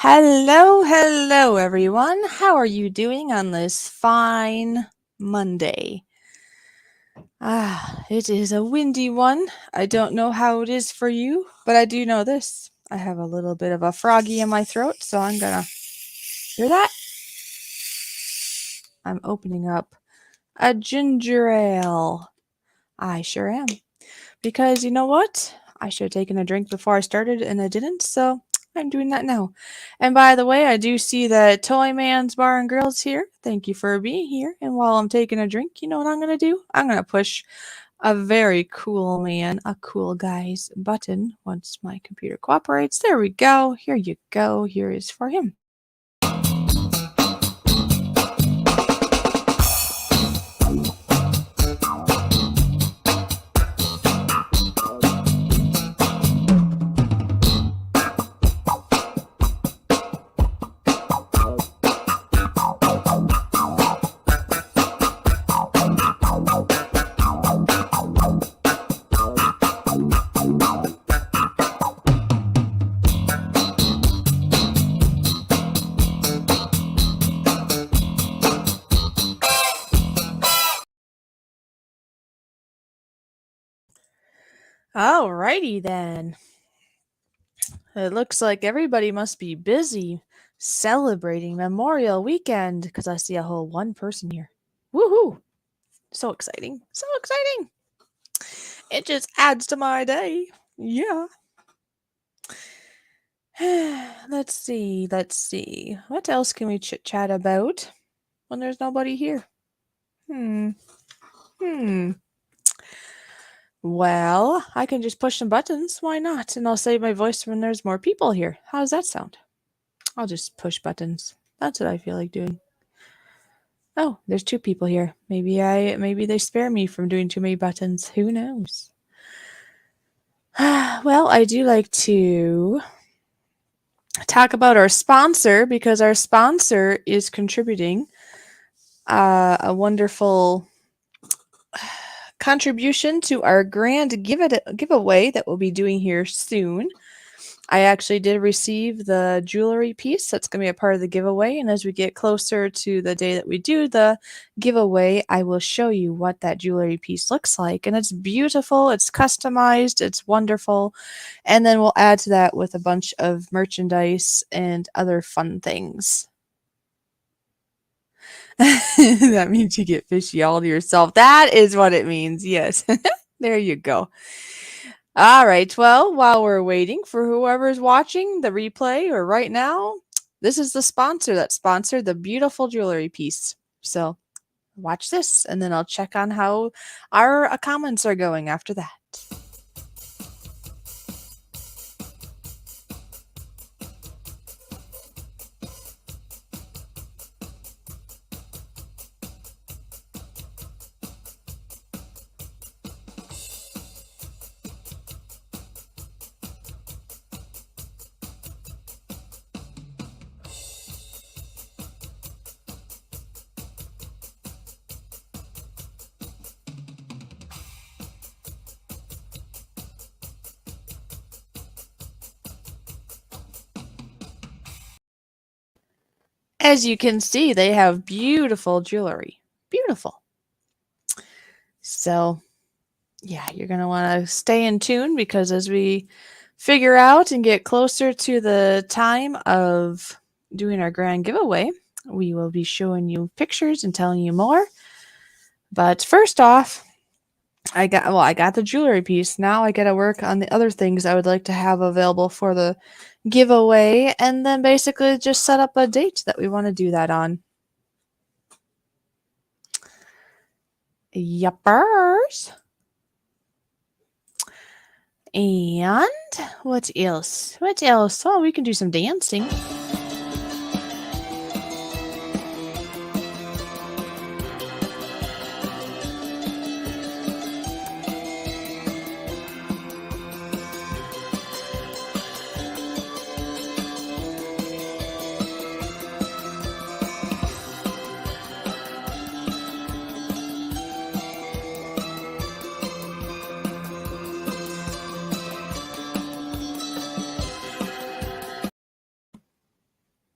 Hello, everyone. How are you doing on this fine Monday? It is a windy one. I don't know how it is for you, but I do know this. I have a little bit of a froggy in my throat, so I'm gonna hear that. I'm opening up a ginger ale. I sure am. Because you know what? I should have taken a drink before I started and I didn't, so I'm doing that now. And by the way, I do see that Toyman's Bar and Grill's here. Thank you for being here. And while I'm taking a drink, you know what I'm going to do? I'm going to push a very cool man, a cool guy's button once my computer cooperates. There we go. Here you go. Here is for him. Alrighty then. It looks like everybody must be busy celebrating Memorial Weekend because I see a whole one person here. Woohoo! So exciting. So exciting. It just adds to my day. Yeah. Let's see. What else can we chit chat about when there's nobody here? Well, I can just push some buttons. Why not? And I'll save my voice when there's more people here. How does that sound? I'll just push buttons. That's what I feel like doing. Oh, there's two people here. Maybe they spare me from doing too many buttons. Who knows? Well, I do like to talk about our sponsor because our sponsor is contributing a wonderful contribution to our grand giveaway that we'll be doing here soon. I actually did receive the jewelry piece that's going to be a part of the giveaway, and as we get closer to the day that we do the giveaway, I will show you what that jewelry piece looks like, and it's beautiful, it's customized, it's wonderful, and then we'll add to that with a bunch of merchandise and other fun things. That means you get fishy all to yourself. That is what it means, yes. There you go. All right. Well, while we're waiting for whoever's watching the replay or right now, this is the sponsor that sponsored the beautiful jewelry piece. So watch this, and then I'll check on how our comments are going after that. As you can see, they have beautiful jewelry. Beautiful. So, yeah, you're going to want to stay in tune because as we figure out and get closer to the time of doing our grand giveaway, we will be showing you pictures and telling you more. But first off, I got the jewelry piece. Now I got to work on the other things I would like to have available for the giveaway, and then basically just set up a date that we want to do that on. Yuppers. And what else? Oh, we can do some dancing.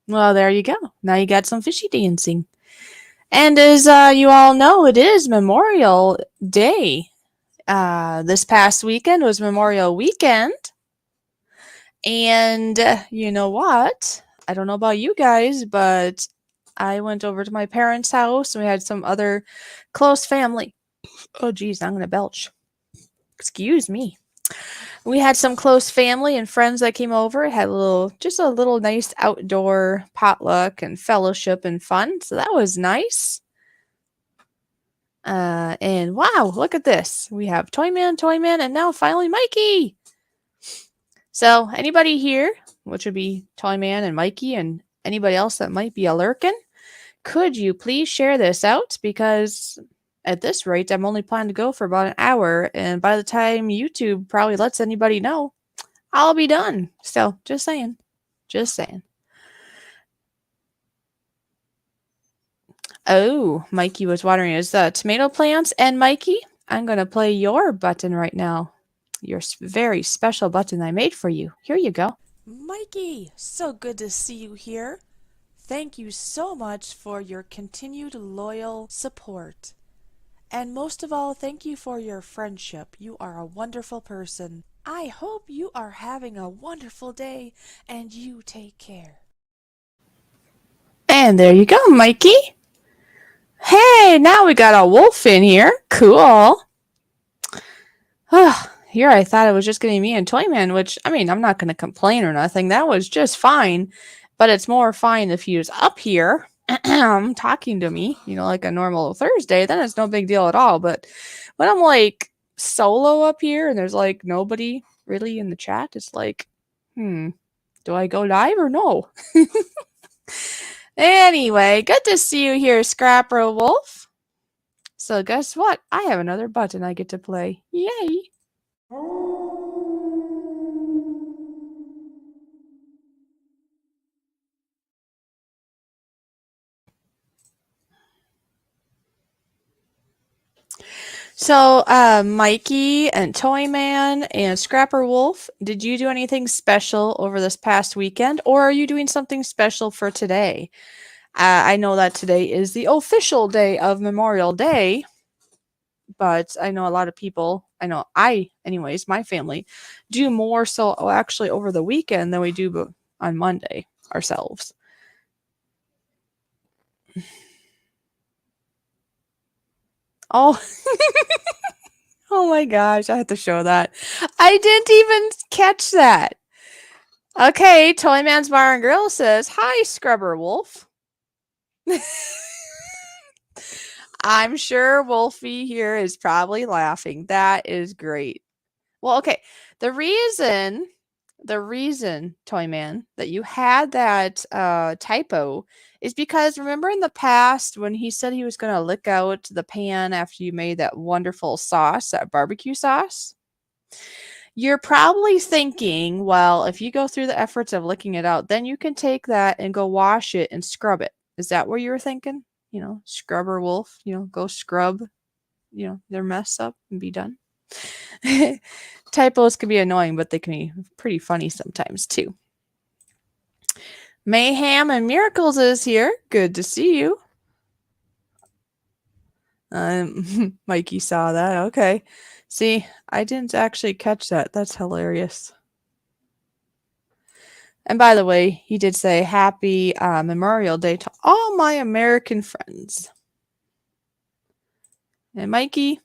Well, there you go. Now you got some fishy dancing. And as you all know, it is Memorial Day. This past weekend was Memorial Weekend. And you know what? I don't know about you guys, but I went over to my parents' house and we had some other close family. Oh, geez, I'm going to belch. Excuse me. We had some close family and friends that came over. Had just a little nice outdoor potluck and fellowship and fun. So that was nice. And wow, look at this. We have Toyman, and now finally Mikey. So anybody here, which would be Toyman and Mikey and anybody else that might be a lurkin', could you please share this out? Because at this rate, I'm only planning to go for about an hour. And by the time YouTube probably lets anybody know, I'll be done. So just saying. Just saying. Oh, Mikey was watering his tomato plants. And Mikey, I'm going to play your button right now. Your very special button I made for you. Here you go. Mikey, so good to see you here. Thank you so much for your continued loyal support. And most of all, thank you for your friendship. You are a wonderful person. I hope you are having a wonderful day and you take care. And there you go, Mikey. Hey, now we got a wolf in here. Cool. Here I thought it was just going to be me and Toyman, which, I mean, I'm not going to complain or nothing. That was just fine. But it's more fine if he was up here talking to me, like a normal Thursday, then it's no big deal at all. But when I'm like solo up here and there's like nobody really in the chat, it's like, do I go live or no? Anyway, good to see you here, Scrapper Wolf. So guess what? I have another button I get to play. Yay! So, Mikey and Toyman and Scrapper Wolf, did you do anything special over this past weekend, or are you doing something special for today? I know that today is the official day of Memorial Day, but I know a lot of people, anyways, my family, do more so actually over the weekend than we do on Monday ourselves. Oh, oh my gosh, I have to show that. I didn't even catch that. Okay, Toyman's Bar and Grill says, "Hi, Scrubber Wolf." I'm sure Wolfie here is probably laughing. That is great. Well, okay. The reason, Toyman, that you had that typo is because remember in the past when he said he was going to lick out the pan after you made that wonderful sauce, that barbecue sauce? You're probably thinking, well, if you go through the efforts of licking it out, then you can take that and go wash it and scrub it. Is that what you were thinking? Scrubber wolf, go scrub, their mess up and be done. Typos can be annoying, but they can be pretty funny sometimes too. Mayhem and Miracles is here. Good to see you. Mikey saw that. Okay. See, I didn't actually catch that. That's hilarious. And by the way, he did say happy Memorial Day to all my American friends. And Mikey,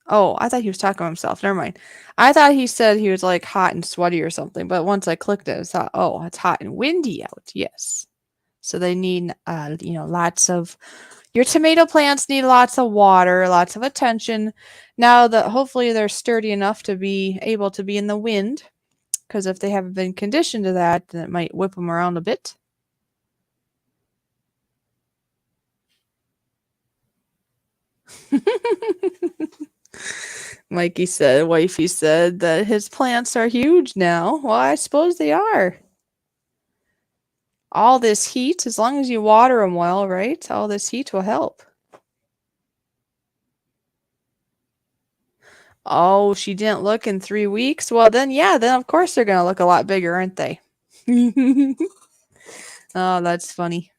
oh, I thought he was talking to himself. Never mind. I thought he said he was like hot and sweaty or something. But once I clicked it, I thought, oh, it's hot and windy out. Yes. So they need, lots of, your tomato plants need lots of water, lots of attention. Now that hopefully they're sturdy enough to be able to be in the wind. Because if they haven't been conditioned to that, then it might whip them around a bit. Wifey said that his plants are huge now. Well, I suppose they are. All this heat, as long as you water them well, right? All this heat will help. Oh, she didn't look in 3 weeks? Well, then, yeah, then of course they're going to look a lot bigger, aren't they? Oh, that's funny.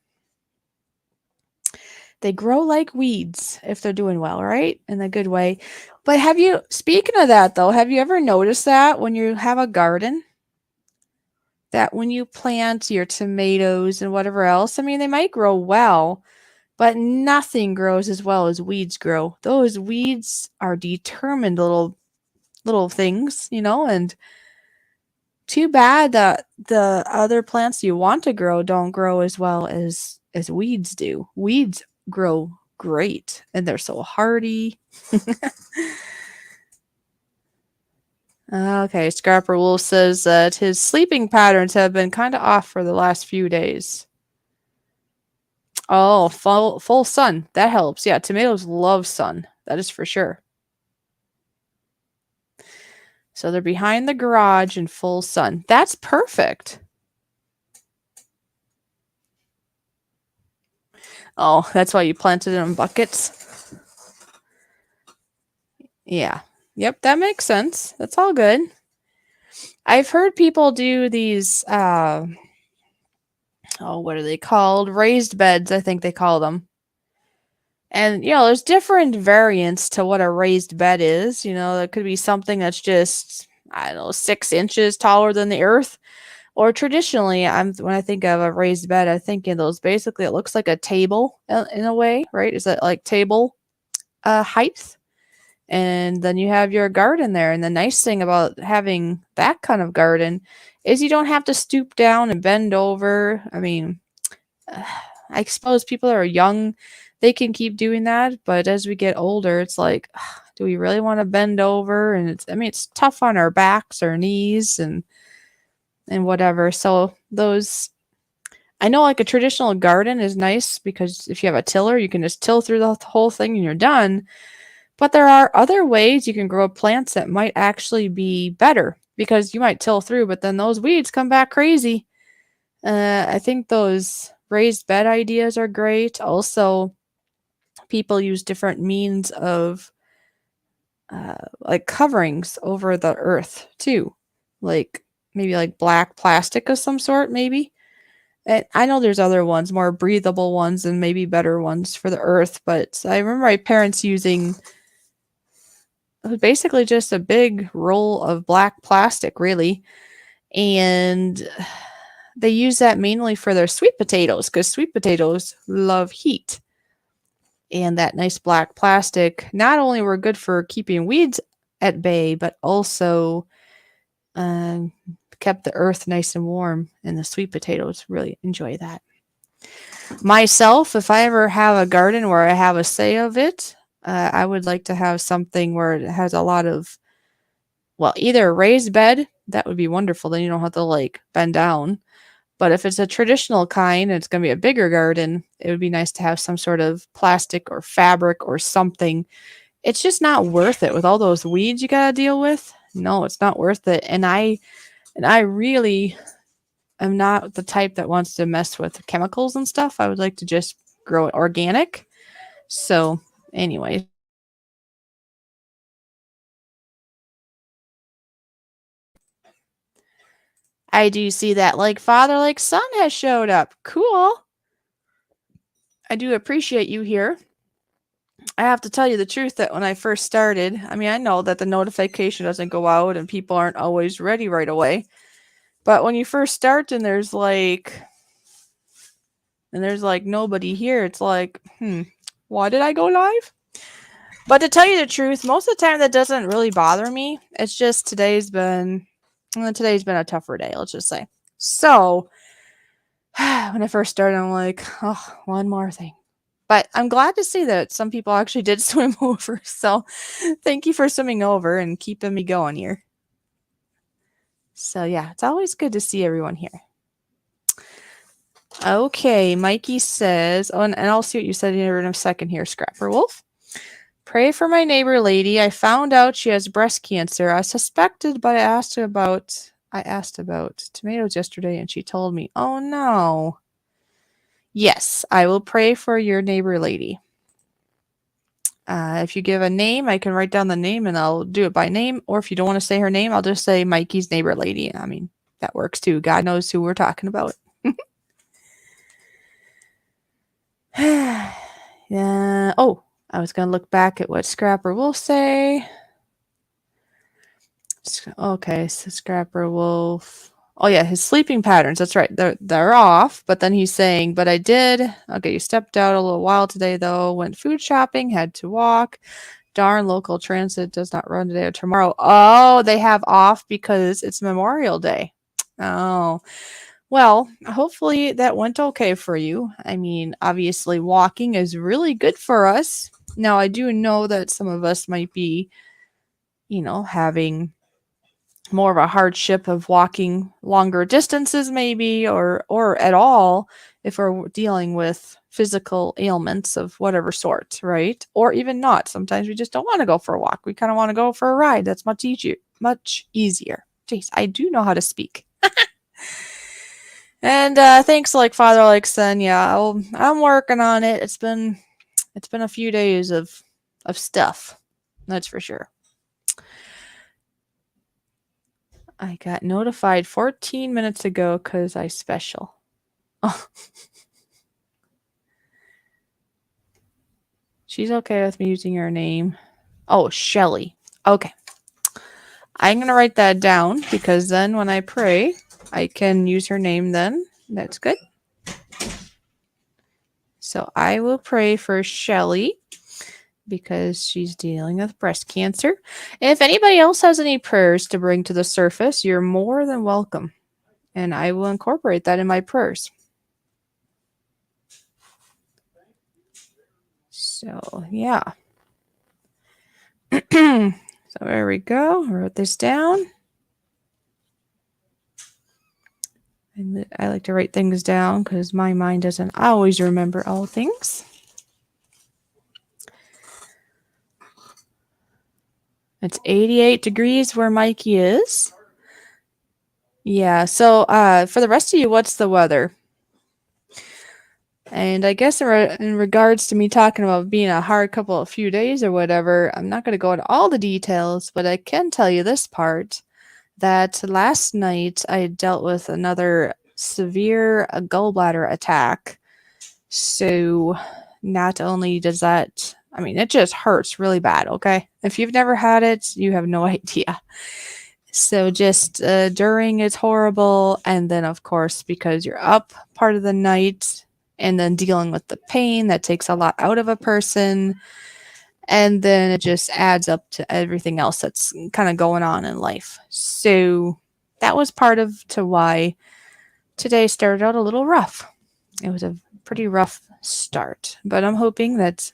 They grow like weeds if they're doing well, right? In a good way. But have you, speaking of that though, have you ever noticed that when you have a garden, that when you plant your tomatoes and whatever else, I mean, they might grow well, but nothing grows as well as weeds grow. Those weeds are determined little things, and too bad that the other plants you want to grow don't grow as well as weeds do. Weeds grow great and they're so hardy. Okay, Scrapper Wolf says that his sleeping patterns have been kind of off for the last few days. Oh, full sun. That helps. Yeah, tomatoes love sun. That is for sure. So they're behind the garage in full sun. That's perfect. Oh, that's why you planted it in buckets? Yeah. Yep, that makes sense. That's all good. I've heard people do these what are they called? Raised beds, I think they call them. And there's different variants to what a raised bed is. There could be something that's just, I don't know, 6 inches taller than the earth. Or traditionally, when I think of a raised bed, I think in those basically it looks like a table in a way, right? Is it like table height? And then you have your garden there. And the nice thing about having that kind of garden is you don't have to stoop down and bend over. I mean, I suppose people that are young, they can keep doing that, but as we get older, it's like, do we really want to bend over? And it's tough on our backs, our knees, and whatever. So those, I know like a traditional garden is nice because if you have a tiller, you can just till through the whole thing and you're done. But there are other ways you can grow plants that might actually be better because you might till through, but then those weeds come back crazy. I think those raised bed ideas are great. Also, people use different means of like coverings over the earth too, like maybe like black plastic of some sort, maybe. And I know there's other ones, more breathable ones, and maybe better ones for the earth. But I remember my parents using basically just a big roll of black plastic, really, and they use that mainly for their sweet potatoes because sweet potatoes love heat. And that nice black plastic not only were good for keeping weeds at bay, but also um, kept the earth nice and warm. And the sweet potatoes really enjoy that. Myself, if I ever have a garden where I have a say of it, I would like to have something where it has a lot of, well, either a raised bed, that would be wonderful. Then you don't have to like bend down. But if it's a traditional kind and it's going to be a bigger garden, it would be nice to have some sort of plastic or fabric or something. It's just not worth it with all those weeds you got to deal with. No, it's not worth it. And I really am not the type that wants to mess with chemicals and stuff. I would like to just grow it organic. So, anyways, I do see that like father, like son has showed up. Cool. I do appreciate you here. I have to tell you the truth that when I first started, I mean, I know that the notification doesn't go out and people aren't always ready right away. But when you first start and there's like nobody here, it's like, why did I go live? But to tell you the truth, most of the time that doesn't really bother me. It's just today's been a tougher day, let's just say. So when I first started, I'm like, oh, one more thing. But I'm glad to see that some people actually did swim over. So thank you for swimming over and keeping me going here. So yeah, it's always good to see everyone here. Okay, Mikey says, oh, and I'll see what you said here in a second here, Scrapper Wolf. Pray for my neighbor lady. I found out she has breast cancer. I suspected, but I asked about tomatoes yesterday and she told me, oh no. Yes, I will pray for your neighbor lady. If you give a name, I can write down the name and I'll do it by name. Or if you don't want to say her name, I'll just say Mikey's neighbor lady. I mean, that works too. God knows who we're talking about. Yeah. Oh, I was going to look back at what Scrapper will say. Okay, so Scrapper Wolf. Oh yeah, his sleeping patterns. That's right. They're off. But then he's saying, "But I did. Okay, you stepped out a little while today, though. Went food shopping. Had to walk. Darn, local transit does not run today or tomorrow. Oh, they have off because it's Memorial Day. Oh, well, hopefully that went okay for you. I mean, obviously, walking is really good for us. Now, I do know that some of us might be, having more of a hardship of walking longer distances maybe or at all if we're dealing with physical ailments of whatever sort, right? Or even not. Sometimes we just don't want to go for a walk. We kind of want to go for a ride. That's much easier. Much easier. Jeez, I do know how to speak. And thanks like father like son. Yeah, I'm working on it. It's been a few days of stuff. That's for sure. I got notified 14 minutes ago because I special. Oh. She's okay with me using her name. Oh, Shelly. Okay. I'm going to write that down because then when I pray, I can use her name then. That's good. So I will pray for Shelly because she's dealing with breast cancer. If anybody else has any prayers to bring to the surface, you're more than welcome. And I will incorporate that in my prayers. So, yeah. So there we go. I wrote this down. And I like to write things down because my mind doesn't always remember all things. It's 88 degrees where Mikey is. Yeah, so for the rest of you, what's the weather? And I guess in regards to me talking about being a hard couple of few days or whatever, I'm not going to go into all the details, but I can tell you this part, that last night I dealt with another severe gallbladder attack. So not only does that, I mean, it just hurts really bad, okay? If you've never had it, you have no idea. So just during it's horrible, and then of course because you're up part of the night and then dealing with the pain that takes a lot out of a person, and then it just adds up to everything else that's kind of going on in life. So that was part of to why today started out a little rough. It was a pretty rough start, but I'm hoping that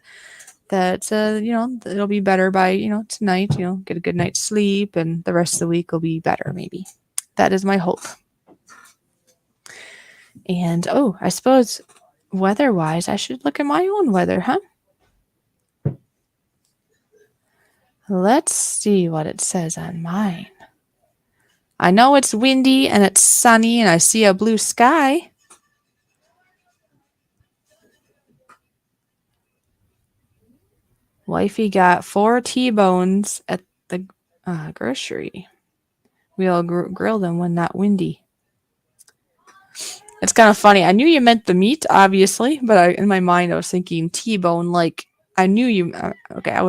it'll be better by tonight. Get a good night's sleep, and the rest of the week will be better. Maybe that is my hope. And oh, I suppose weather-wise, I should look at my own weather, huh? Let's see what it says on mine. I know it's windy and it's sunny, and I see a blue sky. Wifey got 4 T-bones at the grocery. We'll grill them when not windy. It's kind of funny. I knew you meant the meat, obviously, but in my mind I was thinking T-bone. Like I knew you. Okay, I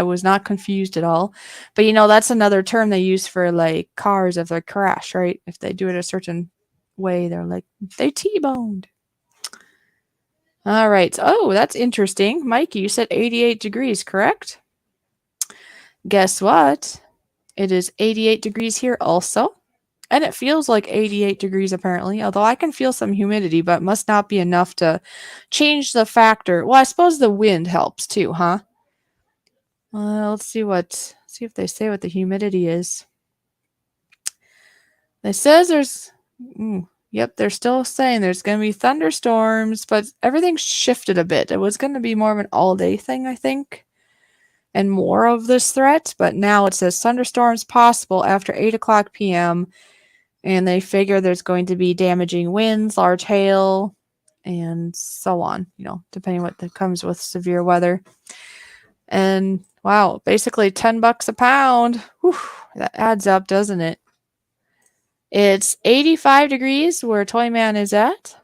was not confused at all. But that's another term they use for like cars if they crash, right? If they do it a certain way, they're like they T-boned. All right. Oh, that's interesting, Mikey. You said 88 degrees, correct? Guess what? It is 88 degrees here also. And it feels like 88 degrees apparently, although I can feel some humidity, but must not be enough to change the factor. Well, I suppose the wind helps too, huh? Well, let's see if they say what the humidity is. It says yep, they're still saying there's going to be thunderstorms, but everything's shifted a bit. It was going to be more of an all-day thing, I think, and more of this threat, but now it says thunderstorms possible after 8 o'clock p.m., and they figure there's going to be damaging winds, large hail, and so on, depending what that comes with severe weather. And wow, basically $10 a pound. Whew, that adds up, doesn't it? It's 85 degrees where Toyman is at.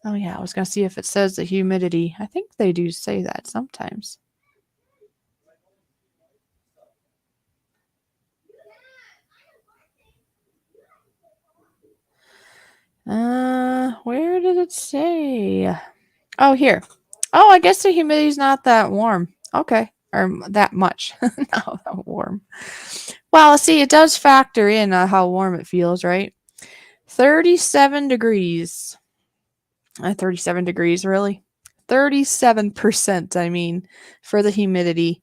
Oh yeah, I was gonna see if it says the humidity. I think they do say that sometimes. Where did it say? Oh, here. Oh, I guess the humidity's not that warm. Okay. Or that much. Not that warm. Well, see, it does factor in how warm it feels, right? 37 degrees. 37 degrees, really? 37%, I mean, for the humidity.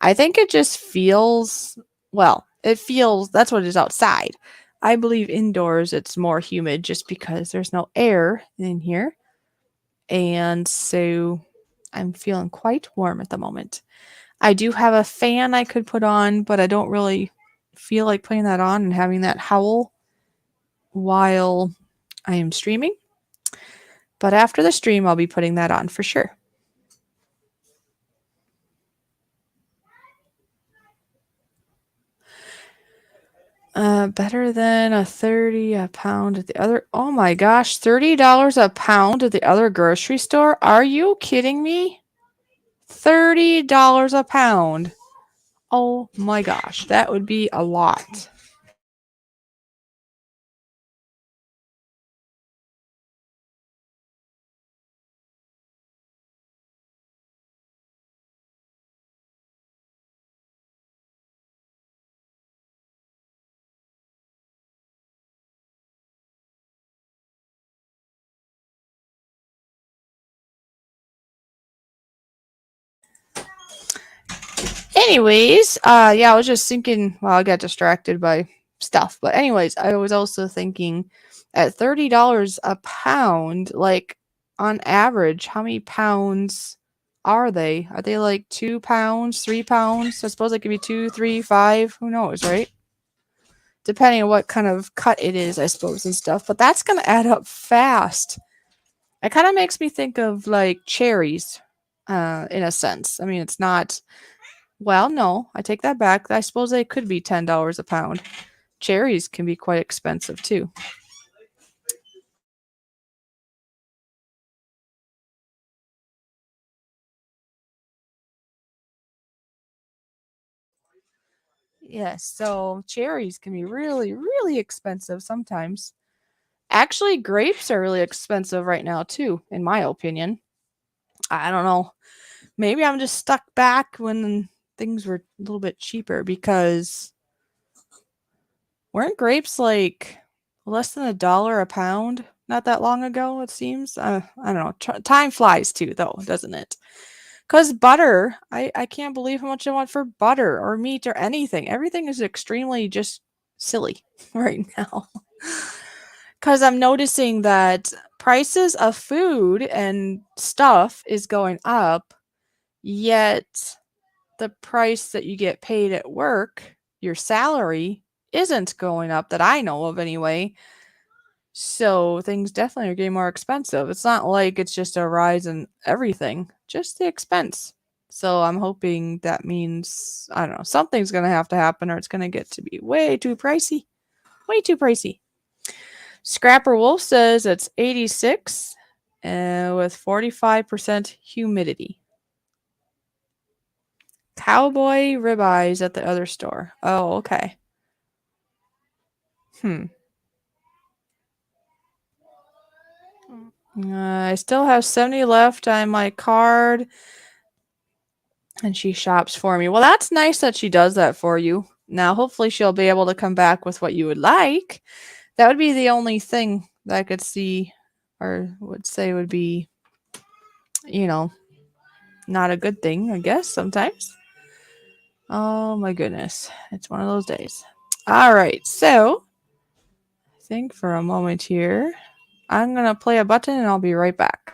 I think it just feels, well, it feels, that's what it is outside. I believe indoors it's more humid just because there's no air in here. And so I'm feeling quite warm at the moment. I do have a fan I could put on, but I don't really feel like putting that on and having that howl while I am streaming. But after the stream, I'll be putting that on for sure. Better than a 30 a pound at the other. Oh my gosh, $30 a pound at the other grocery store? Are you kidding me? $30 a pound. Oh my gosh, that would be a lot. Anyways, yeah, I was just thinking, well, I got distracted by stuff. But anyways, I was also thinking at $30 a pound, like on average, how many pounds are they? Are they like 2 pounds, 3 pounds? I suppose it could be two, three, five, who knows, right? Depending on what kind of cut it is, I suppose, and stuff. But that's gonna add up fast. It kind of makes me think of like cherries, in a sense. I mean, it's not, well, no, I take that back. I suppose they could be $10 a pound. Cherries can be quite expensive too. Yes, so cherries can be really, really expensive sometimes. Actually, grapes are really expensive right now too, in my opinion. I don't know. Maybe I'm just stuck back when things were a little bit cheaper because weren't grapes like less than $1 a pound not that long ago, it seems? I don't know. Time flies too, though, doesn't it? Because butter, I can't believe how much I want for butter or meat or anything. Everything is extremely just silly right now. Because I'm noticing that prices of food and stuff is going up, yet the price that you get paid at work, your salary, isn't going up that I know of anyway. So things definitely are getting more expensive. It's not like it's just a rise in everything, just the expense. So I'm hoping that means, I don't know, something's going to have to happen or it's going to get to be way too pricey. Way too pricey. Scrapper Wolf says it's 86 with 45% humidity. Cowboy ribeyes at the other store. Oh, okay. I still have 70 left on my card, and she shops for me. Well, that's nice that she does that for you. Now, hopefully, she'll be able to come back with what you would like. That would be the only thing that I could see or would say would be, you know, not a good thing, I guess, sometimes. Oh my goodness. It's one of those days. All right. So, I think for a moment here, I'm going to play a button and I'll be right back.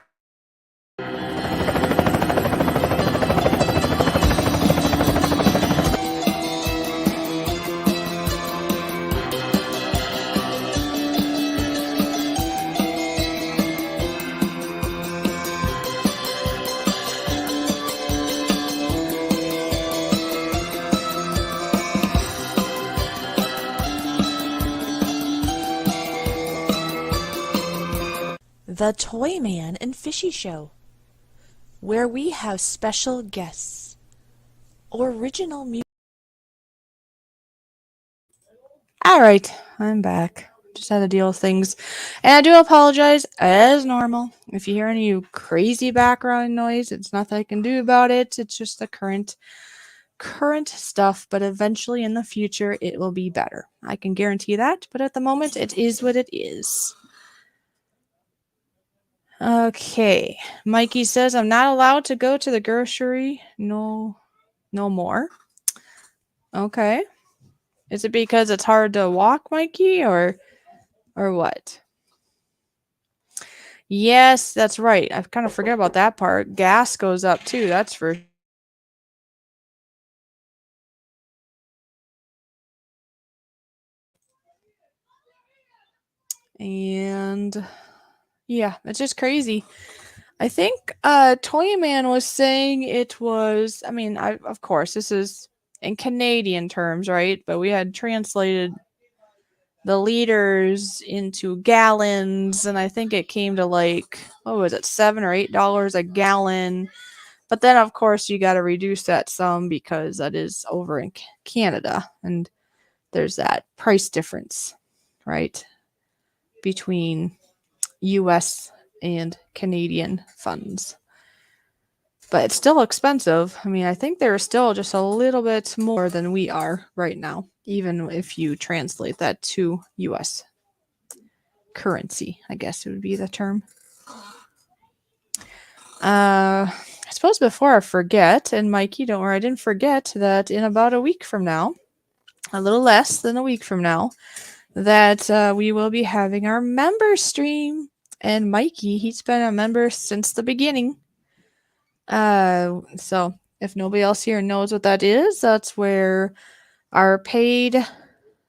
the Toyman and Fishy show, where we have special guests, original music. All right, I'm back. Just had to deal with things. And I do apologize, as normal. If you hear any crazy background noise, it's nothing I can do about it. It's just the current stuff, but eventually in the future it will be better. I can guarantee that, but at the moment it is what it is. Okay. Mikey says I'm not allowed to go to the grocery. No more. Okay. Is it because it's hard to walk, Mikey, or what? Yes, that's right. I kind of forget about that part. Gas goes up too, that's for and yeah, it's just crazy. I think Toyman was saying it was, I mean, of course this is in Canadian terms, right? But we had translated the liters into gallons, and I think it came to like, what was it, $7 or $8 a gallon. But then of course you got to reduce that some because that is over in Canada, and there's that price difference, right, between US and Canadian funds. But it's still expensive. I mean, I think they're still just a little bit more than we are right now, even if you translate that to US currency, I guess it would be the term. I suppose before I forget, and Mikey, don't worry, I didn't forget that in about a week from now, a little less than a week from now, that we will be having our member stream. And Mikey, he's been a member since the beginning. So if nobody else here knows what that is, that's where our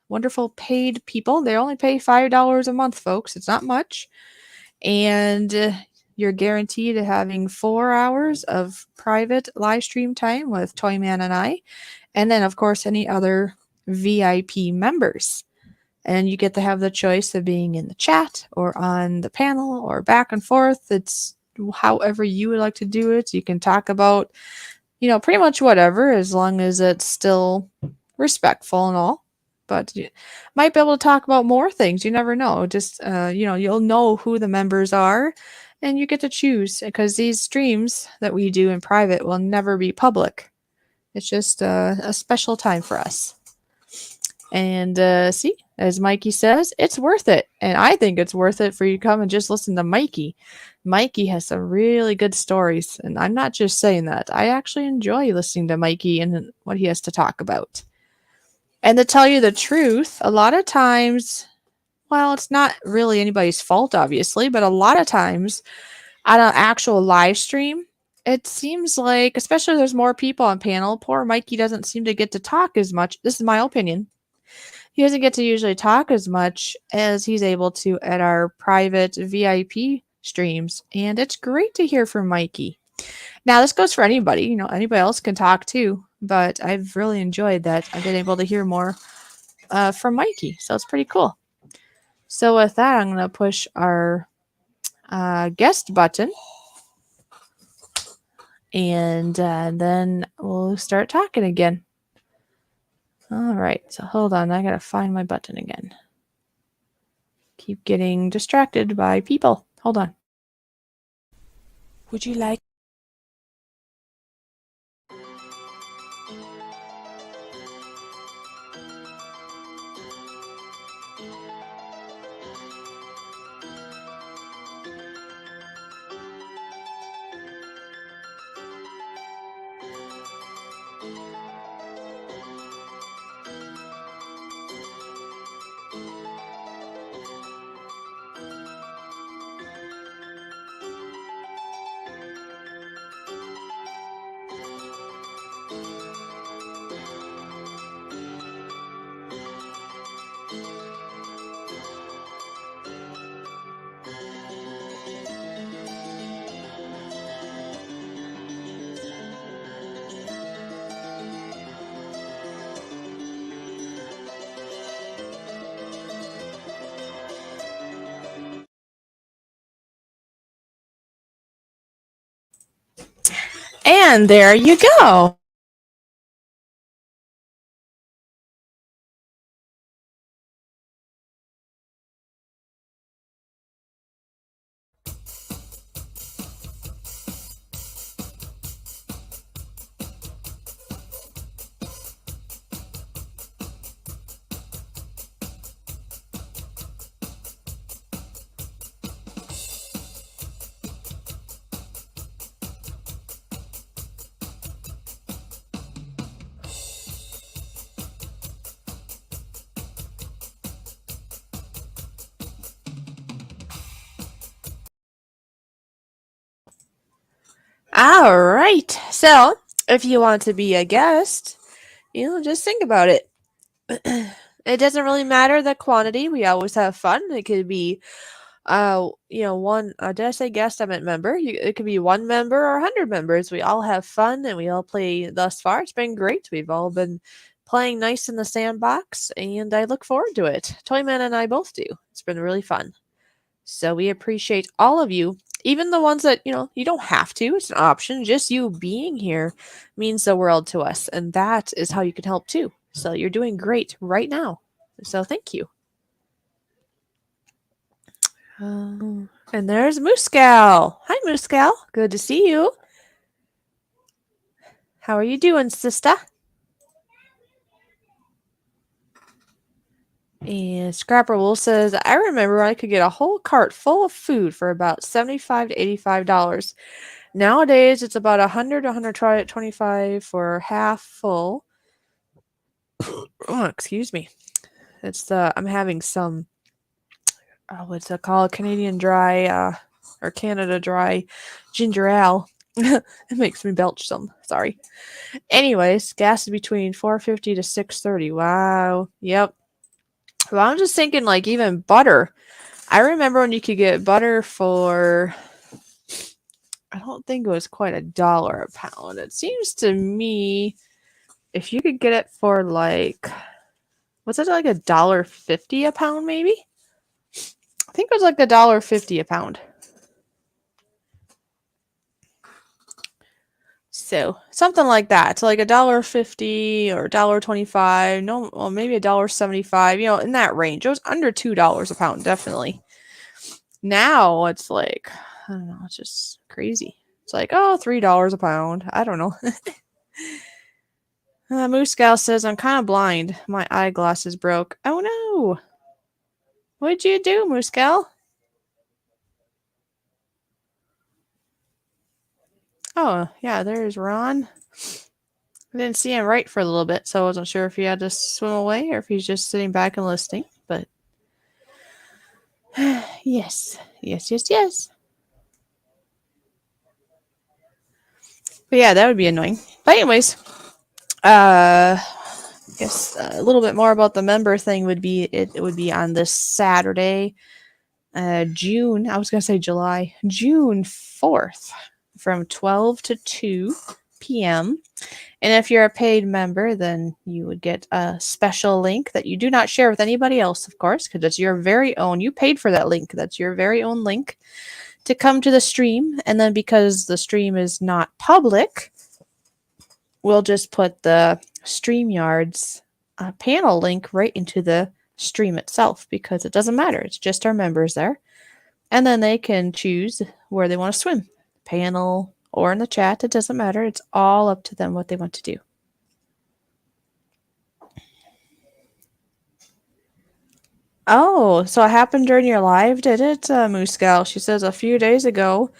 wonderful paid people, they only pay $5 a month, folks. It's not much. And you're guaranteed having 4 hours of private live stream time with Toyman and I. And then, of course, any other VIP members. And you get to have the choice of being in the chat or on the panel or back and forth. It's however you would like to do it. You can talk about, pretty much whatever, as long as it's still respectful and all. But you might be able to talk about more things. You never know. Just, you'll know who the members are and you get to choose, because these streams that we do in private will never be public. It's just a special time for us. And see, as Mikey says, it's worth it. And I think it's worth it for you to come and just listen to Mikey. Mikey has some really good stories. And I'm not just saying that. I actually enjoy listening to Mikey and what he has to talk about. And to tell you the truth, a lot of times, well, it's not really anybody's fault, obviously, but a lot of times on an actual live stream, it seems like, especially if there's more people on panel, poor Mikey doesn't seem to get to talk as much. This is my opinion. He doesn't get to usually talk as much as he's able to at our private VIP streams. And it's great to hear from Mikey. Now, this goes for anybody. Anybody else can talk too. But I've really enjoyed that. I've been able to hear more from Mikey. So it's pretty cool. So with that, I'm going to push our guest button. And then we'll start talking again. All right. So hold on. I got to find my button again. Keep getting distracted by people. Hold on. Would you like And there you go. All right. So, if you want to be a guest, just think about it. It doesn't really matter the quantity. We always have fun. It could be, one. Did I say guest? I meant member. It could be one member or 100 members. We all have fun and we all play thus far. It's been great. We've all been playing nice in the sandbox, and I look forward to it. Toyman and I both do. It's been really fun. So we appreciate all of you, even the ones that, you don't have to. It's an option. Just you being here means the world to us. And that is how you can help too. So you're doing great right now. So thank you. And there's Mooscow. Hi, Mooscow. Good to see you. How are you doing, sister? And Scrapper Wool says, I remember I could get a whole cart full of food for about $75 to $85. Nowadays, it's about 100 to 125 for half full. Oh, excuse me. I'm having some, what's it called? Canadian dry, or Canada dry ginger ale. It makes me belch some. Sorry. Anyways, gas is between 450 to 630. Wow. Yep. Well, I'm just thinking, like, even butter. I remember when you could get butter for, I don't think it was quite $1 a pound. It seems to me if you could get it for like, was it like $1.50 a pound maybe? I think it was like $1.50 a pound. So something like that. So like $1.50 or $1.25. No, well maybe $1.75. In that range. It was under $2 a pound, definitely. Now it's like, I don't know. It's just crazy. It's like, oh, $3 a pound. I don't know. Moose Gal says, I'm kind of blind. My eyeglasses broke. Oh no. What'd you do, Moose Gal? Oh, yeah, there's Ron. I didn't see him right for a little bit, so I wasn't sure if he had to swim away or if he's just sitting back and listening. But yes, yes, yes, yes. But yeah, that would be annoying. But anyways, yes, a little bit more about the member thing would be it would be on this Saturday, June. I was gonna say July, June 4th, from 12 to 2 p.m. And if you're a paid member, then you would get a special link that you do not share with anybody else, of course, because it's your very own. You paid for that link. That's your very own link to come to the stream. And then because the stream is not public, we'll just put the StreamYard's panel link right into the stream itself because it doesn't matter. It's just our members there. And then they can choose where they want to swim, panel or in the chat. It doesn't matter. It's all up to them what they want to do. Oh, so it happened during your live, did it, Moose Gal? She says a few days ago,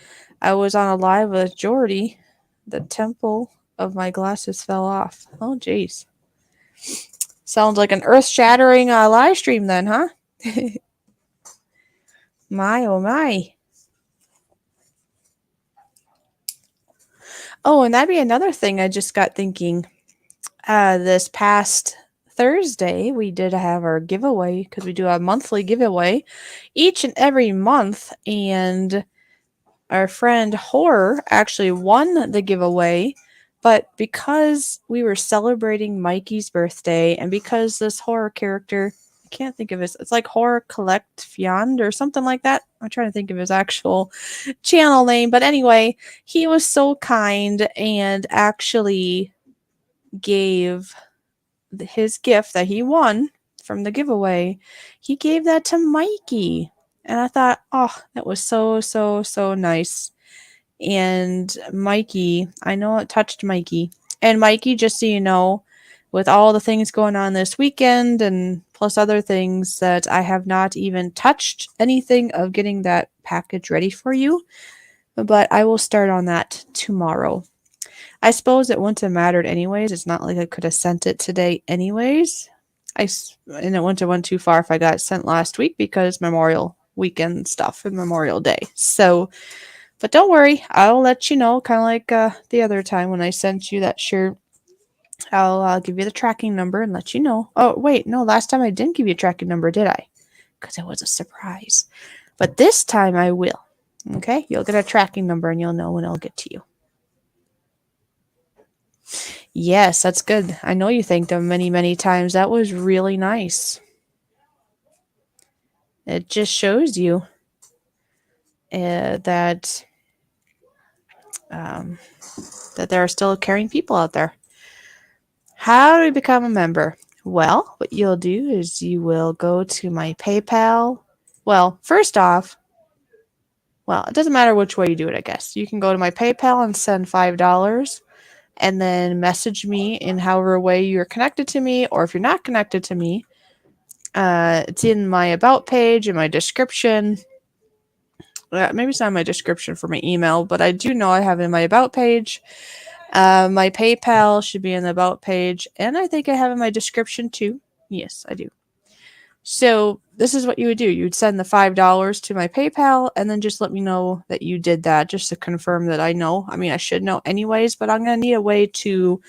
I was on a live with Jordy. The temple of my glasses fell off. Oh, jeez. Sounds like an earth-shattering live stream then, huh? My, oh my. Oh, and that'd be another thing I just got thinking. This past Thursday, we did have our giveaway because we do a monthly giveaway each and every month. And our friend Horror actually won the giveaway. But because we were celebrating Mikey's birthday and because this horror character, I can't think of his. It's like Horror Collect Fiond or something like that. I'm trying to think of his actual channel name, but anyway, he was so kind and actually gave his gift that he won from the giveaway. He gave that to Mikey, and I thought, oh, that was so nice. And Mikey, I know it touched Mikey. And Mikey, just so you know, with all the things going on this weekend and plus other things, that I have not even touched anything of getting that package ready for you. But I will start on that tomorrow. I suppose it wouldn't have mattered anyways. It's not like I could have sent it today anyways. And it wouldn't have went too far if I got it sent last week because Memorial weekend stuff and Memorial Day. So, but don't worry, I'll let you know. Kind of like the other time when I sent you that shirt. I'll give you the tracking number and let you know. Oh wait, no, last time I didn't give you a tracking number, did I? Because it was a surprise. But this time I will. Okay, you'll get a tracking number and you'll know when it'll get to you. Yes, that's good. I know you thanked them many times. That was really nice. It just shows you that that there are still caring people out there. How do we become a member? Well, what you'll do is you will go to my PayPal. Well, first off, well, it doesn't matter which way you do it, I guess. You can go to my PayPal and send $5 and then message me in however way you're connected to me, or if you're not connected to me, it's in my about page, in my description. Maybe it's not in my description for my email, but I do know I have it in my about page. My PayPal should be in the about page, and I think I have in my description too. Yes, I do. So this is what you would do. You would send the $5 to my PayPal, and then just let me know that you did that, just to confirm that I know. I mean, I should know anyways, but I'm gonna need a way to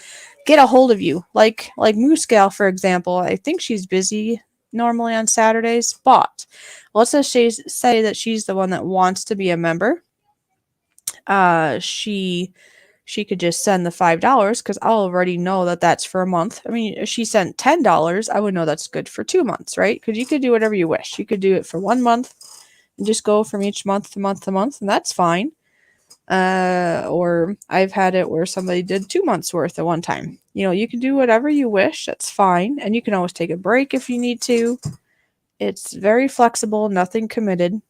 get a hold of you. Like Moose Gal, for example. I think she's busy normally on Saturdays, but let's just say that she's the one that wants to be a member. She could just send the $5 because I'll already know that that's for a month. I mean, if she sent $10, I would know that's good for 2 months, right? Because you could do whatever you wish. You could do it for 1 month and just go from each month to month to month, and that's fine. Or I've had it where somebody did 2 months worth at one time. You know, you can do whatever you wish. That's fine. And you can always take a break if you need to. It's very flexible, nothing committed.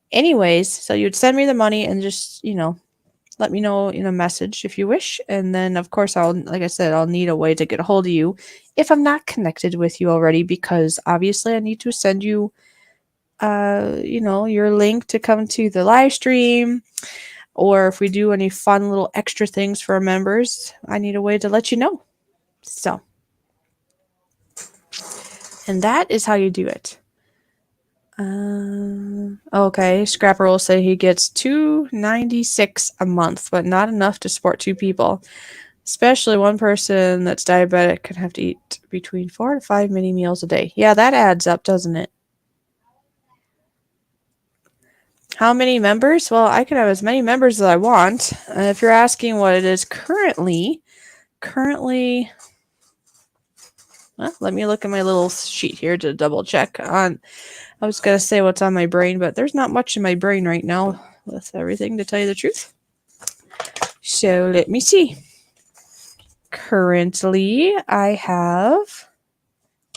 Anyways, so you'd send me the money and just, let me know in a message if you wish. And then, of course, like I said, I'll need a way to get a hold of you if I'm not connected with you already, because obviously I need to send you, your link to come to the live stream. Or if we do any fun little extra things for our members, I need a way to let you know. So, and that is how you do it. Okay, Scrapper will say he gets $2.96 a month, but not enough to support two people. Especially one person that's diabetic can have to eat between 4 to 5 mini meals a day. Yeah, that adds up, doesn't it? How many members? Well, I can have as many members as I want. If you're asking what it is currently, well, let me look at my little sheet here to double check on. I was going to say what's on my brain, but there's not much in my brain right now with everything, to tell you the truth. So let me see. Currently, I have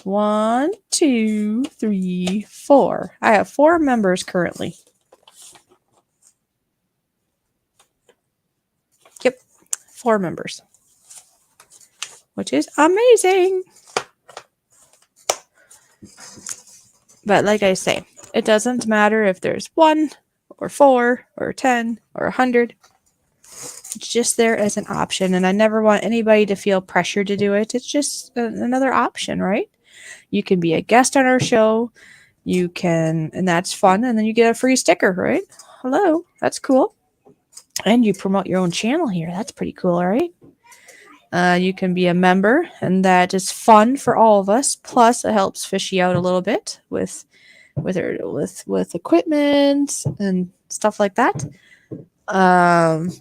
1, 2, 3, 4. I have 4 members currently. Yep, 4 members, which is amazing. But like I say, it doesn't matter if there's 1 or 4 or 10 or 100. It's just there as an option, and I never want anybody to feel pressured to do it. It's just another option, right? You can be a guest on our show. You can, and that's fun, and then you get a free sticker, right? Hello, that's cool. And you promote your own channel here. That's pretty cool, right? You can be a member, and that is fun for all of us. Plus, it helps Fishy out a little bit with equipment and stuff like that.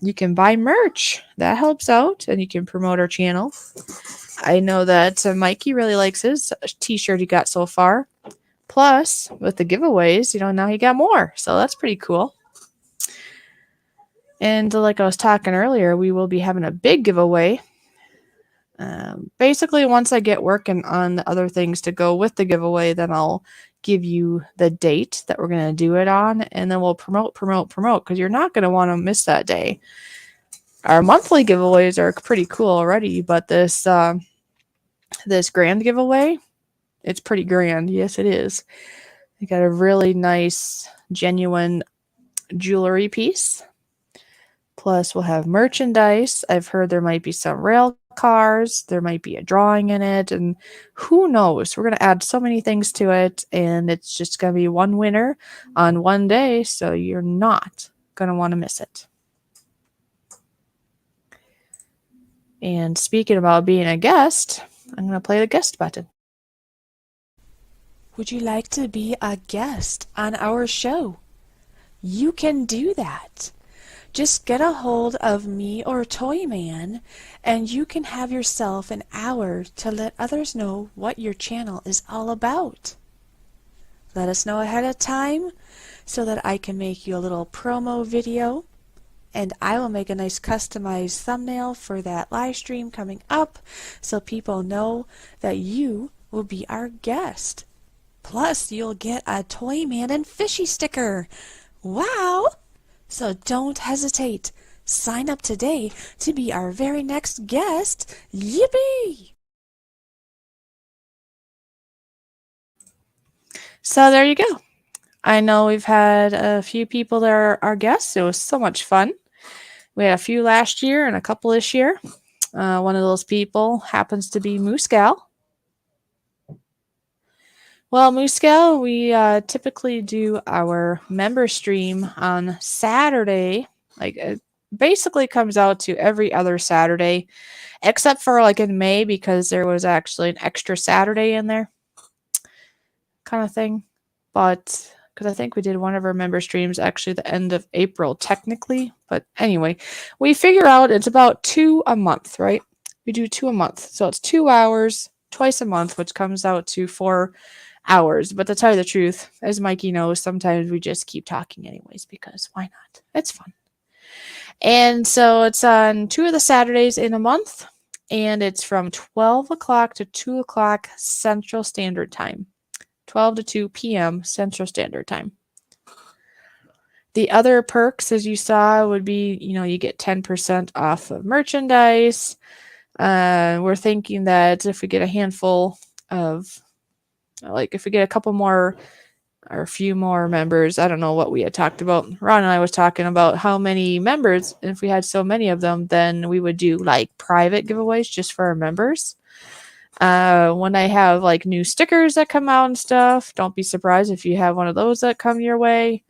You can buy merch. That helps out, and you can promote our channel. I know that Mikey really likes his t-shirt he got so far. Plus, with the giveaways, now he got more. So that's pretty cool. And like I was talking earlier, we will be having a big giveaway. Basically, once I get working on the other things to go with the giveaway, then I'll give you the date that we're going to do it on, and then we'll promote, because you're not going to want to miss that day. Our monthly giveaways are pretty cool already, but this grand giveaway, it's pretty grand. Yes, it is. I got a really nice, genuine jewelry piece. Plus, we'll have merchandise. I've heard there might be some rail cars. There might be a drawing in it. And who knows? We're going to add so many things to it. And it's just going to be one winner on one day. So you're not going to want to miss it. And speaking about being a guest, I'm going to play the guest button. Would you like to be a guest on our show? You can do that. Just get a hold of me or Toyman, and you can have yourself an hour to let others know what your channel is all about. Let us know ahead of time so that I can make you a little promo video, and I will make a nice customized thumbnail for that live stream coming up so people know that you will be our guest. Plus, you'll get a Toyman and Fishy sticker. Wow! So don't hesitate. Sign up today to be our very next guest. Yippee! So there you go. I know we've had a few people that are our guests. It was so much fun. We had a few last year and a couple this year. One of those people happens to be Moose Gal. Well, Moose Gal, we typically do our member stream on Saturday. Like, it basically comes out to every other Saturday, except for like in May, because there was actually an extra Saturday in there kind of thing. But because I think we did one of our member streams actually the end of April, technically. But anyway, we figure out it's about 2 a month, right? We do 2 a month. So it's 2 hours twice a month, which comes out to 4 hours. But to tell you the truth, as Mikey knows, sometimes we just keep talking anyways, because why not? It's fun. And so it's on 2 of the Saturdays in a month, and it's from 12 o'clock to 2 o'clock Central Standard Time. 12 to 2 p.m. Central Standard Time. The other perks, as you saw, would be, you get 10% off of merchandise. We're thinking that if we get a handful of, like, if we get a couple more or a few more members, I don't know what we had talked about. Ron and I was talking about how many members, and if we had so many of them, then we would do like private giveaways just for our members. When I have like new stickers that come out and stuff, don't be surprised if you have one of those that come your way.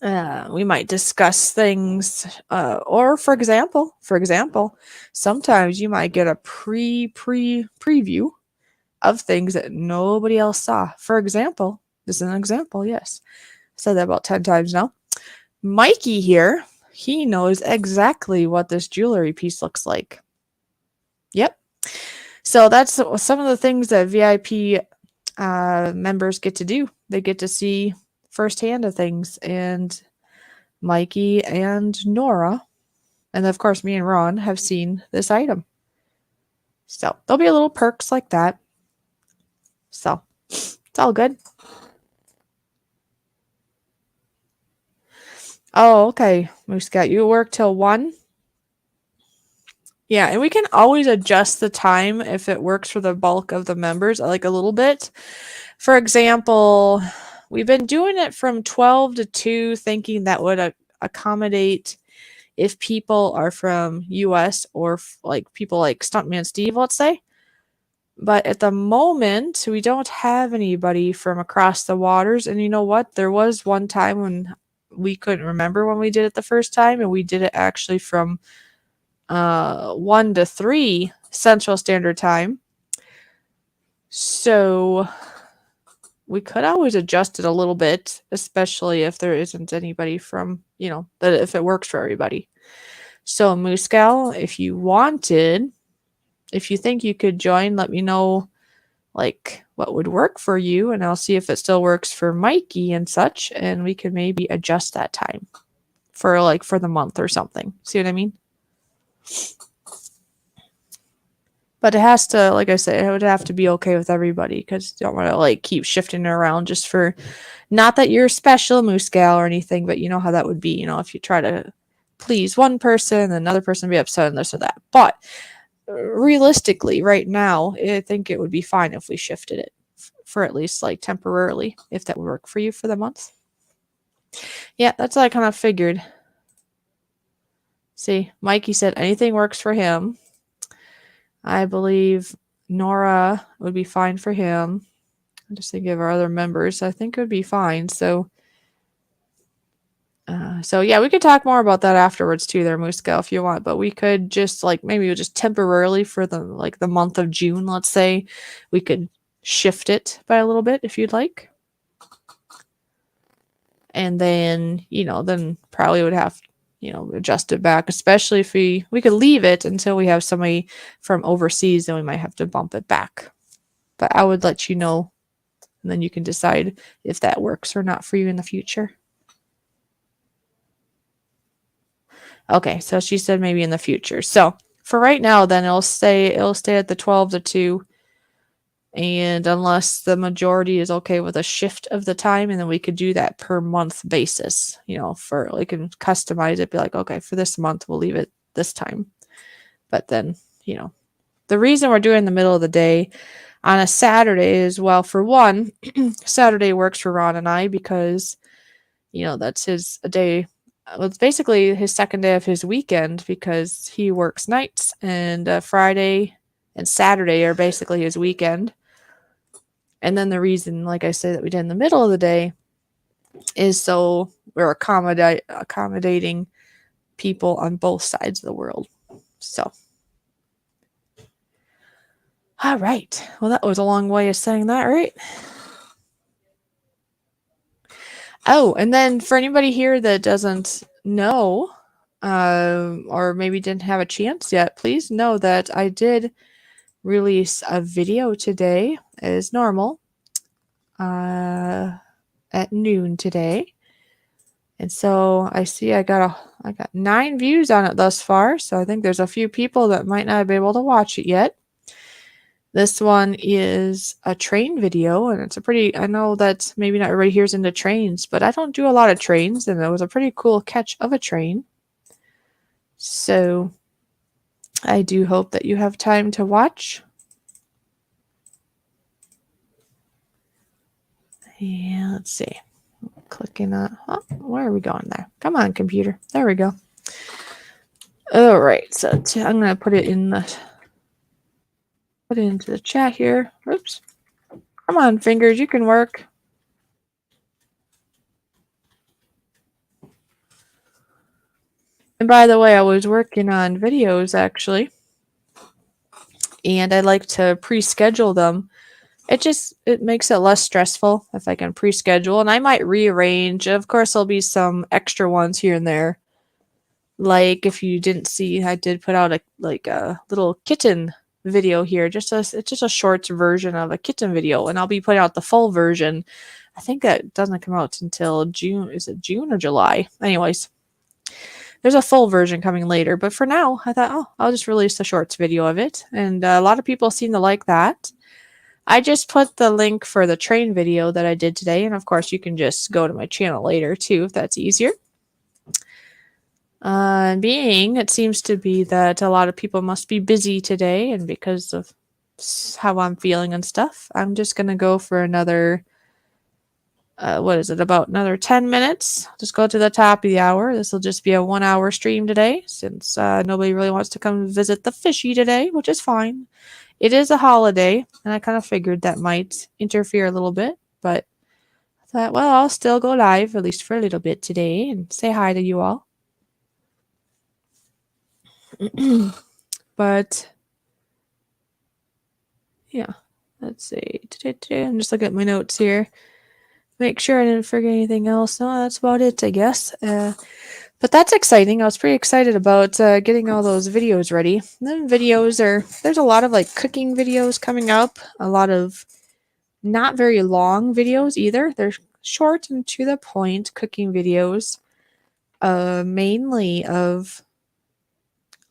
We might discuss things, or for example, sometimes you might get a preview of things that nobody else saw. For example, this is an example. Yes, I said that about 10 times now. Mikey here, he knows exactly what this jewelry piece looks like. Yep. So that's some of the things that VIP members get to do. They get to see firsthand of things, and Mikey and Nora, and of course me and Ron, have seen this item. So there'll be a little perks like that. So it's all good. Oh, okay, Moose Cat, you work till 1? Yeah, and we can always adjust the time if it works for the bulk of the members, like a little bit. For example, we've been doing it from 12 to 2, thinking that would accommodate if people are from US or like people like Stuntman Steve, let's say. But at the moment, we don't have anybody from across the waters. And you know what? There was one time when we couldn't remember when we did it the first time, and we did it actually from 1 to 3 Central Standard Time. So we could always adjust it a little bit, especially if there isn't anybody from, that if it works for everybody. So Moose Gal, if you wanted, if you think you could join, let me know like what would work for you, and I'll see if it still works for Mikey and such, and we could maybe adjust that time for the month or something. See what I mean? But it has to, like I said, it would have to be okay with everybody because you don't want to like keep shifting it around just for, not that you're special, Moose Gal, or anything, but you know how that would be, if you try to please one person, another person would be upset and this or that. But realistically, right now, I think it would be fine if we shifted it for at least like temporarily, if that would work for you for the month. Yeah, that's what I kind of figured. See, Mikey said anything works for him. I believe Nora would be fine for him. I'm just thinking of our other members. I think it would be fine. So yeah, we could talk more about that afterwards too, there, Muska, if you want. But we could just like maybe just temporarily for the month of June, let's say, we could shift it by a little bit if you'd like. And then then probably would have adjust it back, especially if we could leave it until we have somebody from overseas, then we might have to bump it back. But I would let you know, and then you can decide if that works or not for you in the future. Okay, so she said maybe in the future. So for right now, then it'll stay at the 12 to 2. And unless the majority is okay with a shift of the time, and then we could do that per month basis, for like, and customize it, be like, okay, for this month, we'll leave it this time. But then, the reason we're doing the middle of the day on a Saturday is, well, for one, Saturday works for Ron and I because, that's his day. Well, it's basically his second day of his weekend because he works nights, and Friday and Saturday are basically his weekend. And then the reason, like I said, that we did in the middle of the day is so we're accommodating people on both sides of the world. So, all right. Well, that was a long way of saying that, right? Oh, and then for anybody here that doesn't know, or maybe didn't have a chance yet, please know that I did release a video today as normal at noon today. And so I see I got 9 views on it thus far, so I think there's a few people that might not be able to watch it yet. This one is a train video, and it's I know that maybe not everybody here's into trains, but I don't do a lot of trains, and it was a pretty cool catch of a train. So I do hope that you have time to watch. Yeah, let's see. Clicking on, where are we going there? Come on, computer. There we go. All right, so I'm gonna put it into the chat here. Oops. Come on, fingers, you can work. And by the way, I was working on videos actually, and I like to pre-schedule them. It makes it less stressful if I can pre-schedule, and I might rearrange. Of course, there'll be some extra ones here and there. Like if you didn't see, I did put out a little kitten video here. It's just a short version of a kitten video, and I'll be putting out the full version. I think that doesn't come out until June. Is it June or July? Anyways, there's a full version coming later, but for now, I thought, I'll just release a shorts video of it, and a lot of people seem to like that. I just put the link for the train video that I did today, and of course, you can just go to my channel later too if that's easier. It seems to be that a lot of people must be busy today, and because of how I'm feeling and stuff, I'm just gonna go for another about another 10 minutes. Just go to the top of the hour. This will just be a 1-hour stream today since nobody really wants to come visit the Fishy today, which is fine. It is a holiday, and I kind of figured that might interfere a little bit, but I thought, well, I'll still go live at least for a little bit today and say hi to you all. But yeah, let's see. I'm just looking at my notes here. Make sure I didn't forget anything else. No, that's about it, I guess. But that's exciting. I was pretty excited about getting all those videos ready. And then there's a lot of like cooking videos coming up, a lot of not very long videos either. They're short and to the point cooking videos, mainly of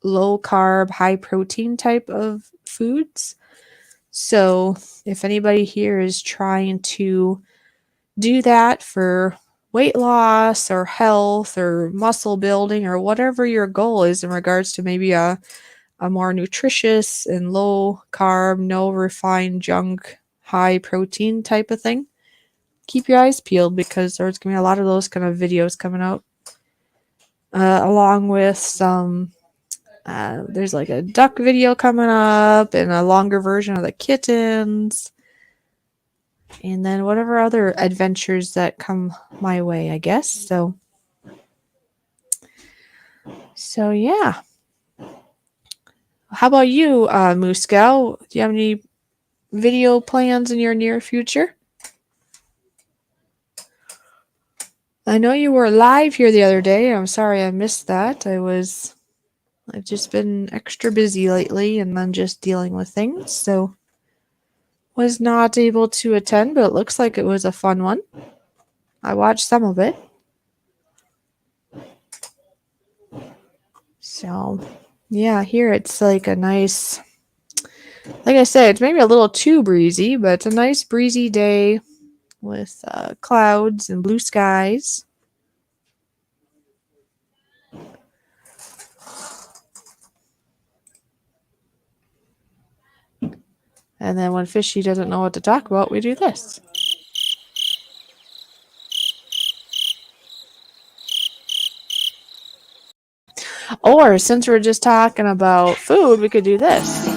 low carb, high protein type of foods. So if anybody here is trying to do that for weight loss or health or muscle building or whatever your goal is in regards to maybe a more nutritious and low carb, no refined junk, high protein type of thing, keep your eyes peeled because there's going to be a lot of those kind of videos coming out. Along with some, there's like a duck video coming up and a longer version of the kittens. And then whatever other adventures that come my way, I guess. So yeah. How about you, Moose Gal? Do you have any video plans in your near future? I know you were live here the other day. I'm sorry I missed that. I've just been extra busy lately and then just dealing with things, so was not able to attend, but it looks like it was a fun one. I watched some of it. So, yeah, here it's like a nice, like I said, it's maybe a little too breezy, but it's a nice breezy day with clouds and blue skies. And then when Fishy doesn't know what to talk about, we do this. Or since we're just talking about food, we could do this.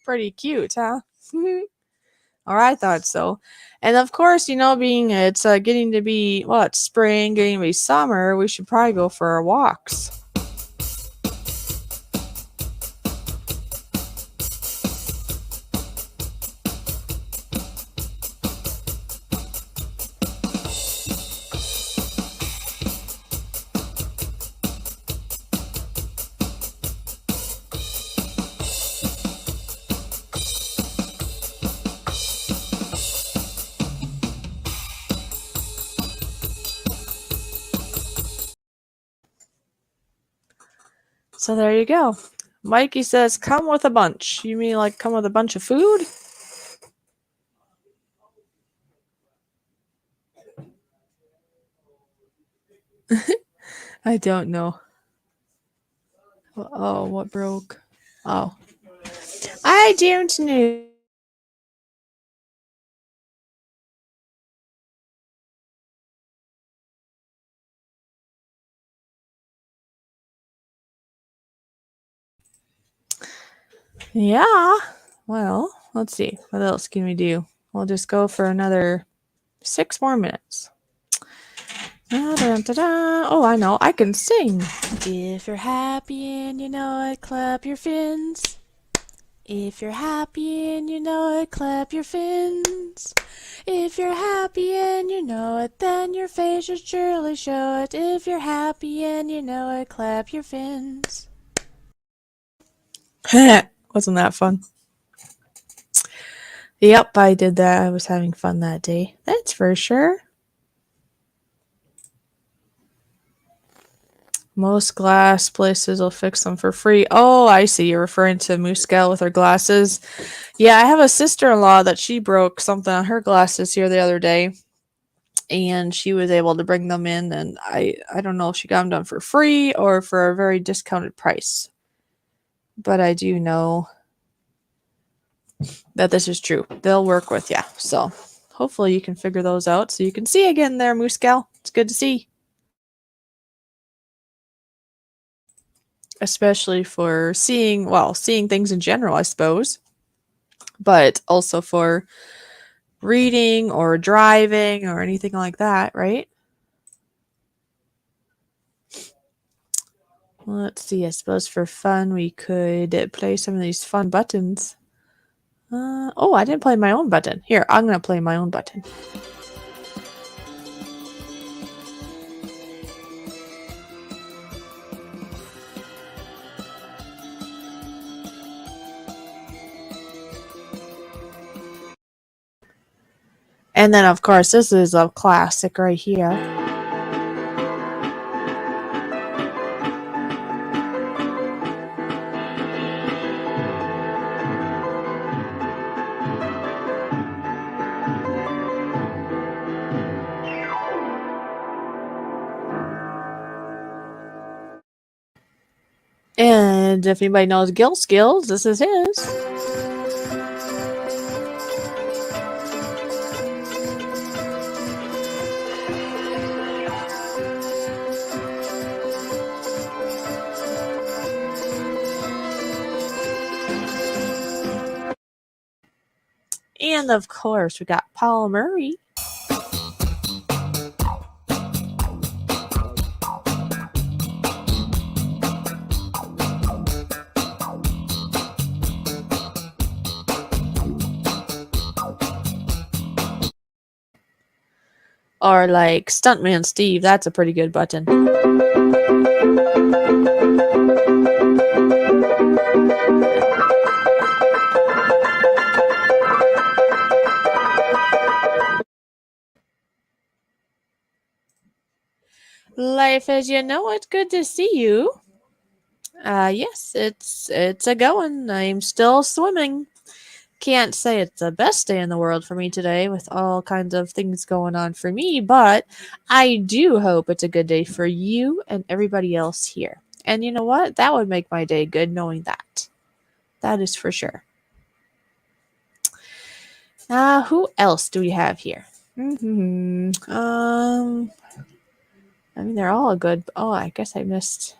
Pretty cute, huh? Or I thought so. And of course, being it's getting to be, well, it's spring, getting to be summer, we should probably go for our walks. So there you go. Mikey says, come with a bunch. You mean like come with a bunch of food? I don't know. Oh, what broke? Oh. I don't know. Yeah. Well, let's see. What else can we do? We'll just go for another 6 more minutes. Oh, I know. I can sing. If you're happy and you know it, clap your fins. If you're happy and you know it, clap your fins. If you're happy and you know it, then your face should surely show it. If you're happy and you know it, clap your fins. Wasn't that fun? Yep, I did that. I was having fun that day. That's for sure. Most glass places will fix them for free. Oh, I see. You're referring to Moose Gal with her glasses. Yeah, I have a sister-in-law that she broke something on her glasses here the other day, and she was able to bring them in, and I don't know if she got them done for free or for a very discounted price. But I do know that this is true. They'll work with you. So hopefully you can figure those out so you can see again there, Moose Gal. It's good to see. Especially for seeing things in general, I suppose, but also for reading or driving or anything like that, right? Let's see, I suppose for fun we could play some of these fun buttons. Oh, I didn't play my own button. Here, I'm gonna play my own button. And then, of course, this is a classic right here. And if anybody knows Gil Skills, this is his. And of course, we got Paul Murray. Or like Stuntman Steve, that's a pretty good button. Life as you know it, good to see you. Yes, it's a going. I'm still swimming. Can't say it's the best day in the world for me today with all kinds of things going on for me, but I do hope it's a good day for you and everybody else here. And you know what? That would make my day good knowing that. That is for sure. Who else do we have here? I mean, they're all good. Oh, I guess I missed.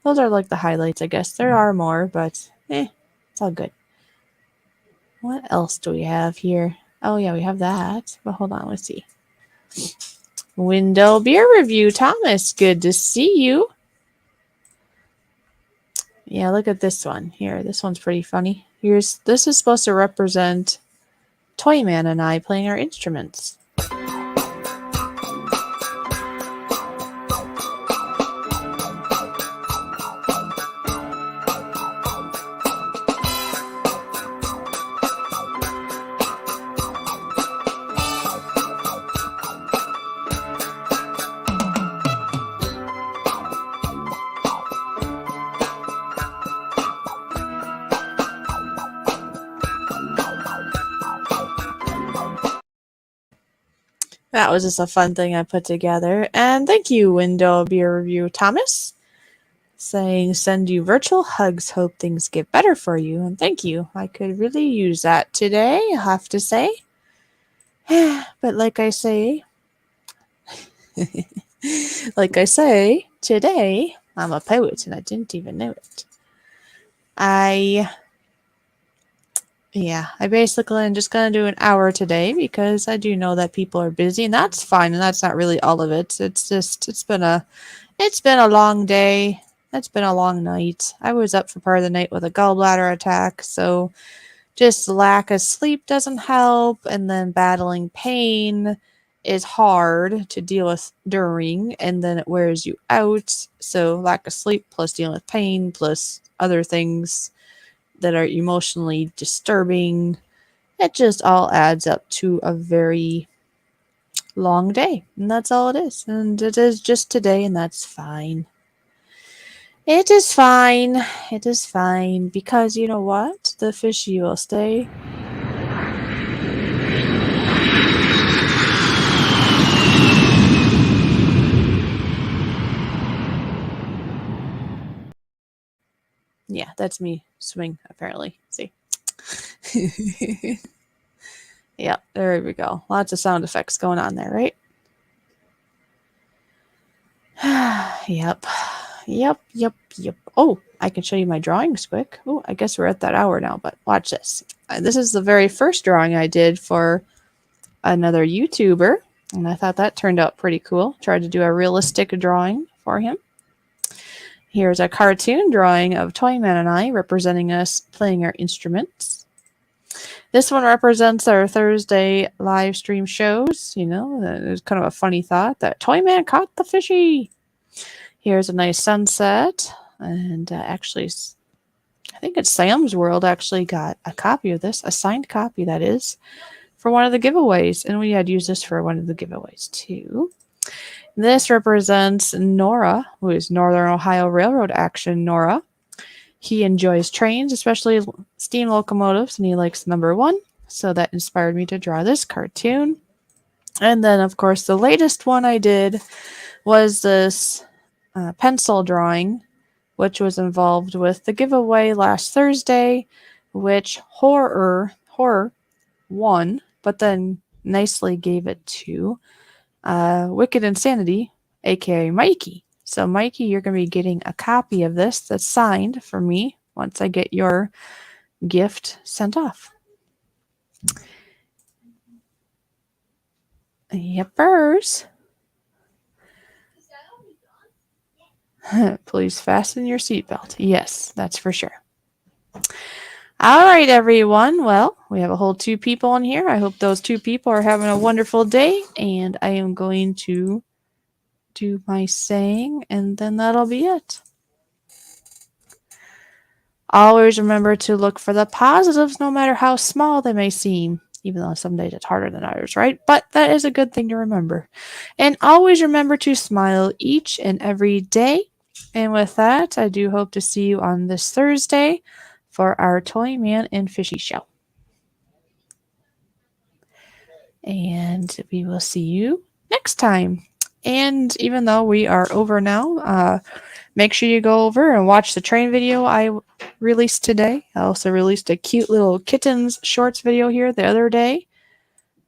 Those are like the highlights, I guess. There are more, but it's all good. What else do we have here? Oh, yeah, we have that. But hold on, let's see. Window beer review, Thomas. Good to see you. Yeah, look at this one here. This one's pretty funny. This is supposed to represent Toyman and I playing our instruments. That was just a fun thing I put together. And thank you, Window Beer Review Thomas. Saying send you virtual hugs. Hope things get better for you. And thank you. I could really use that today, I have to say. But like I say, today I'm a poet and I didn't even know it. I basically am just going to do an hour today because I do know that people are busy and that's fine. And that's not really all of it. It's just, it's been a long day. It's been a long night. I was up for part of the night with a gallbladder attack. So just lack of sleep doesn't help. And then battling pain is hard to deal with during, and then it wears you out. So lack of sleep plus dealing with pain plus other things that are emotionally disturbing, it just all adds up to a very long day. And that's all it is. And it is just today, and that's fine. It is fine. It is fine. Because you know what? The fishy will stay. Yeah, that's me swimming, apparently. See? Yeah, there we go. Lots of sound effects going on there, right? Yep. Oh, I can show you my drawings quick. Oh, I guess we're at that hour now, but watch this. This is the very first drawing I did for another YouTuber, and I thought that turned out pretty cool. Tried to do a realistic drawing for him. Here's a cartoon drawing of Toyman and I representing us playing our instruments. This one represents our Thursday live stream shows. You know, there's kind of a funny thought that Toyman caught the fishy. Here's a nice sunset. And actually, I think it's Sam's World actually got a copy of this, a signed copy that is, for one of the giveaways. And we had used this for one of the giveaways too. This represents Nora, who is Northern Ohio Railroad Action Nora. He enjoys trains, especially steam locomotives, and he likes number 1. So that inspired me to draw this cartoon. And then, of course, the latest one I did was this pencil drawing, which was involved with the giveaway last Thursday, which Horror won, but then nicely gave it to Wicked Insanity, aka Mikey. So, Mikey, you're going to be getting a copy of this that's signed for me once I get your gift sent off. Yepers. Please fasten your seatbelt. Yes, that's for sure. All right, everyone. Well, we have a whole 2 people in here. I hope those 2 people are having a wonderful day, and I am going to do my saying, and then that'll be it. Always remember to look for the positives, no matter how small they may seem, even though some days it's harder than others, right? But that is a good thing to remember. And always remember to smile each and every day. And with that, I do hope to see you on this Thursday for our Toyman and Fishy show. And we will see you next time. And even though we are over now, make sure you go over and watch the train video I released today. I also released a cute little kittens shorts video here the other day.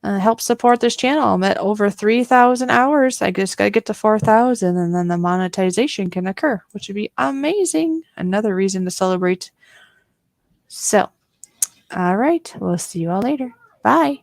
Help support this channel. I'm at over 3,000 hours. I just got to get to 4,000 and then the monetization can occur, which would be amazing. Another reason to celebrate. So, all right. We'll see you all later. Bye.